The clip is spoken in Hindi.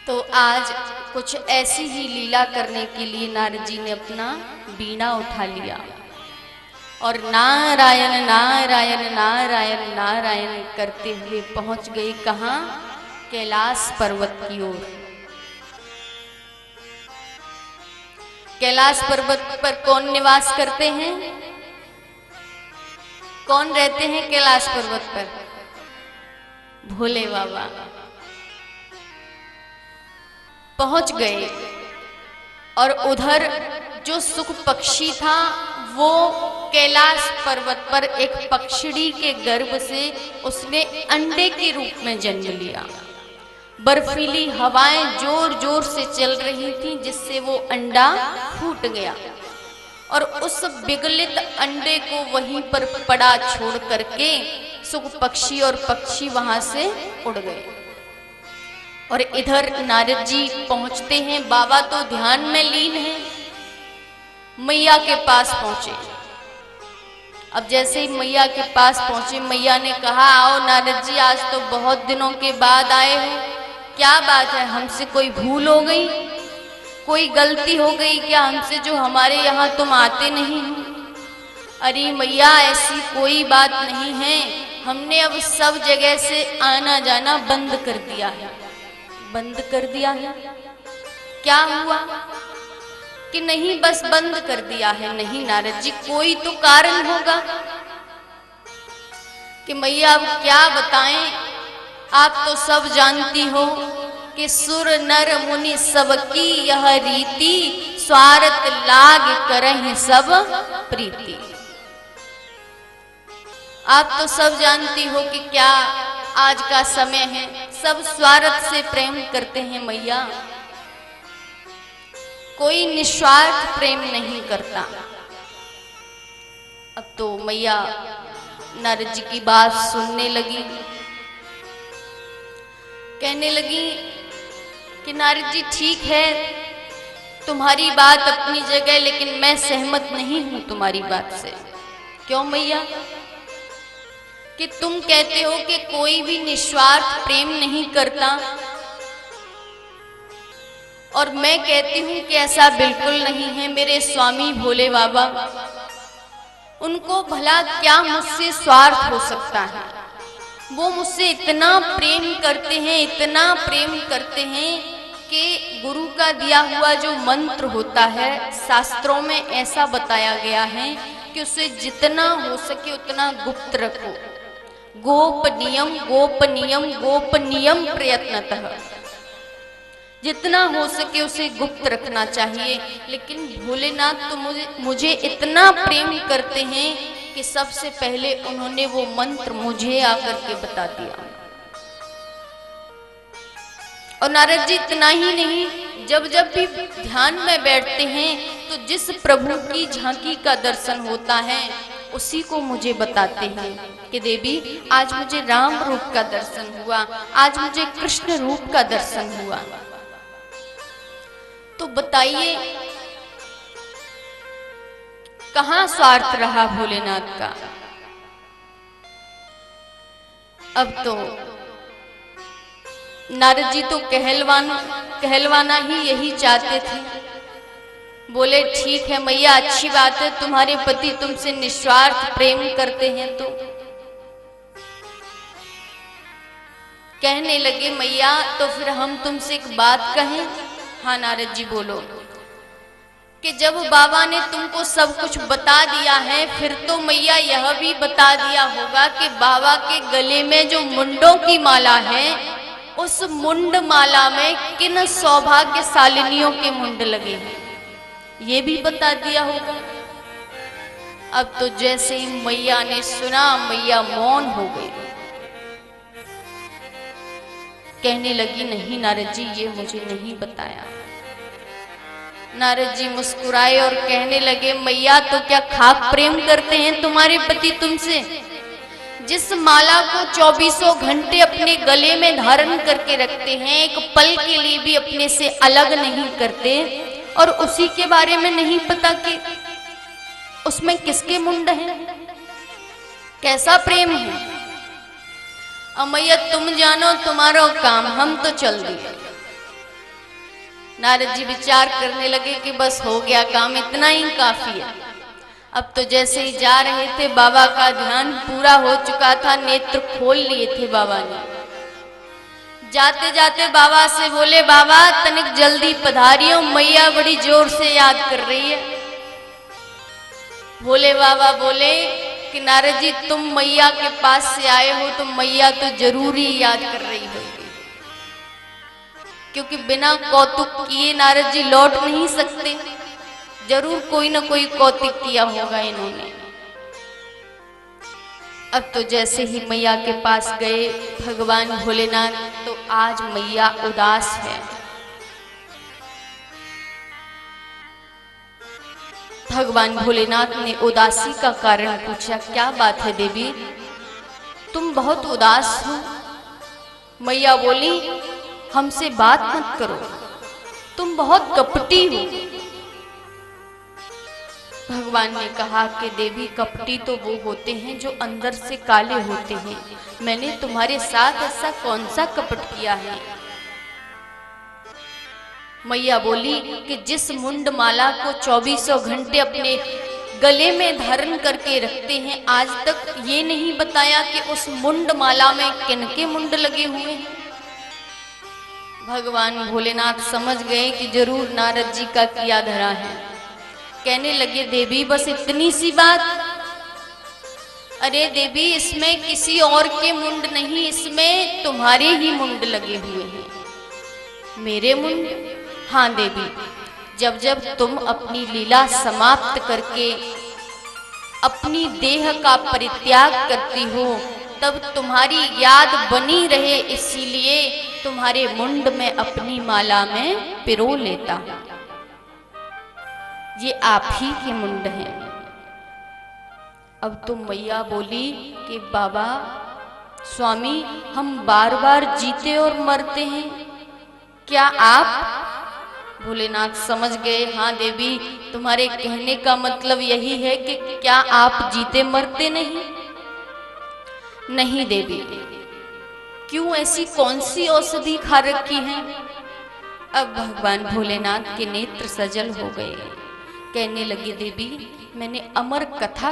तो आज कुछ ऐसी ही लीला करने के लिए नारद जी ने अपना बीड़ा उठा लिया और नारायण नारायण नारायण नारायण करते हुए पहुंच गए कहाँ? कैलाश पर्वत की ओर। कैलाश पर्वत पर कौन निवास करते हैं? कौन रहते हैं कैलाश पर्वत पर? भोले बाबा। पहुंच गए और उधर जो सुख पक्षी था वो कैलाश पर्वत पर एक पक्षिड़ी के गर्भ से उसने अंडे के रूप में जन्म लिया। बर्फीली हवाएं जोर जोर से चल रही थी जिससे वो अंडा फूट गया और उस विगलित अंडे को वहीं पर पड़ा छोड़ करके सुख पक्षी और पक्षी वहां से उड़ गए। और इधर नारद जी पहुंचते हैं, बाबा तो ध्यान में लीन है, मैया के पास पहुंचे। अब जैसे ही मैया के पास पहुंचे, मैया ने कहा आओ नारद जी, आज तो बहुत दिनों के बाद आए हो, क्या बात है, हमसे कोई भूल हो गई, कोई गलती हो गई क्या हमसे जो हमारे यहाँ तुम आते नहीं हो? अरे मैया ऐसी कोई बात नहीं है, हमने अब सब जगह से आना जाना बंद कर दिया है। बंद कर दिया है? क्या हुआ कि नहीं बस बंद कर दिया है? नहीं नारद जी, कोई तो कारण होगा। कि मैया अब क्या बताएं, आप तो सब जानती हो कि सुर नर मुनि सबकी यह रीति, स्वार्थ लाग करहि सब प्रीति। आप तो सब जानती हो कि क्या आज का समय है, सब स्वार्थ से प्रेम करते हैं मैया, कोई निस्वार्थ प्रेम नहीं करता। अब तो मैया नारद जी की बात सुनने लगी, कहने लगी कि नारद जी ठीक है, तुम्हारी बात अपनी जगह, लेकिन मैं सहमत नहीं हूं तुम्हारी बात से। क्यों मैया? कि तुम कहते हो कि कोई भी निस्वार्थ प्रेम नहीं करता और मैं कहती हूं कि ऐसा बिल्कुल नहीं है। मेरे स्वामी भोले बाबा, उनको भला क्या मुझसे स्वार्थ हो सकता है? वो मुझसे इतना प्रेम करते हैं, इतना प्रेम करते हैं कि गुरु का दिया हुआ जो मंत्र होता है, शास्त्रों में ऐसा बताया गया है कि उसे जितना हो सके उतना गुप्त रखो। गोपनीयम गोपनीयम गोपनीयम प्रयत्नतः, जितना हो सके उसे गुप्त रखना चाहिए। लेकिन भोलेनाथ तो मुझे इतना प्रेम करते हैं कि सबसे पहले उन्होंने वो मंत्र मुझे आकर के बता दिया। और नारद जी इतना ही नहीं, जब जब भी ध्यान में बैठते हैं तो जिस प्रभु की झांकी का दर्शन होता है उसी को मुझे बताते हैं कि देवी आज मुझे राम रूप का दर्शन हुआ, आज मुझे कृष्ण रूप का दर्शन हुआ। तो बताइए कहां स्वार्थ रहा भोलेनाथ का? अब तो नारद जी तो कहलवाना ही यही चाहते थे। बोले ठीक है मैया, अच्छी बात है, तुम्हारे पति तुमसे निस्वार्थ प्रेम करते हैं। तो कहने लगे मैया तो फिर हम तुमसे एक बात कहें? हाँ नारद जी बोलो। कि जब बाबा ने तुमको सब कुछ बता दिया है, फिर तो मैया यह भी बता दिया होगा कि बाबा के गले में जो मुंडों की माला है, उस मुंड माला में किन सौभाग्यशालिनियों के मुंड लगे हैं, ये भी बता दिया होगा। अब तो जैसे ही मैया ने सुना, मैया मौन हो गई। कहने लगी नहीं नारद जी, ये मुझे नहीं बताया। नारद जी मुस्कुराए और कहने लगे मैया तो क्या खाक प्रेम करते हैं तुम्हारे पति तुमसे? जिस माला को 24 घंटे अपने गले में धारण करके रखते हैं, एक पल के लिए भी अपने से अलग नहीं करते, और उसी के बारे में नहीं पता कि उसमें किसके मुंड हैं, कैसा प्रेम है। अमैया तुम जानो तुम्हारा काम, हम तो चल दिए। नारद जी विचार करने लगे कि बस हो गया काम, इतना ही काफी है। अब तो जैसे ही जा रहे थे, बाबा का ध्यान पूरा हो चुका था, नेत्र खोल लिए थे बाबा ने। जाते जाते बाबा से बोले, बाबा तनिक जल्दी पधारियो, मैया बड़ी जोर से याद कर रही है। भोले बाबा बोले कि नारद जी तुम मैया के पास से आए हो तो मैया तो जरूर ही याद कर रही होगी, क्योंकि बिना कौतुक किए नारद जी लौट नहीं सकते, जरूर कोई ना कोई कौतुक किया होगा इन्होंने। अब तो जैसे ही मैया के पास गए भगवान भोलेनाथ, तो आज मैया उदास है। भगवान भोलेनाथ ने उदासी का कारण पूछा, क्या बात है देवी, तुम बहुत उदास हो? मैया बोली, हमसे बात मत करो, तुम बहुत कपटी हो। भगवान ने कहा कि देवी कपटी तो वो होते हैं जो अंदर से काले होते हैं, मैंने तुम्हारे साथ ऐसा कौन सा कपट किया है? मैया बोली कि जिस मुंड माला को 2400 घंटे अपने गले में धारण करके रखते हैं, आज तक ये नहीं बताया कि उस मुंड माला में किनके मुंड लगे हुए हैं। भगवान भोलेनाथ समझ गए कि जरूर नारद जी का किया धरा है। कहने लगे, देवी बस इतनी सी बात? अरे देवी, इसमें किसी और के मुंड नहीं, इसमें तुम्हारे ही मुंड लगे हुए हैं। मेरे मुंड? हाँ देवी, जब जब तुम अपनी लीला समाप्त करके अपनी देह का परित्याग करती हो, तब तुम्हारी याद बनी रहे, इसीलिए तुम्हारे मुंड में अपनी माला में पिरो लेता हूं। ये आप ही के मुंड हैं। अब तो मैया बोली कि बाबा स्वामी, हम बार बार जीते और मरते हैं, क्या आप? भोलेनाथ समझ गए, हाँ देवी, तुम्हारे कहने का मतलब यही है कि क्या आप जीते मरते नहीं? नहीं देवी। क्यों, ऐसी कौन सी औषधि खा रखी है? अब भगवान भोलेनाथ के नेत्र सजल हो गए। कहने लगे, देवी मैंने अमर कथा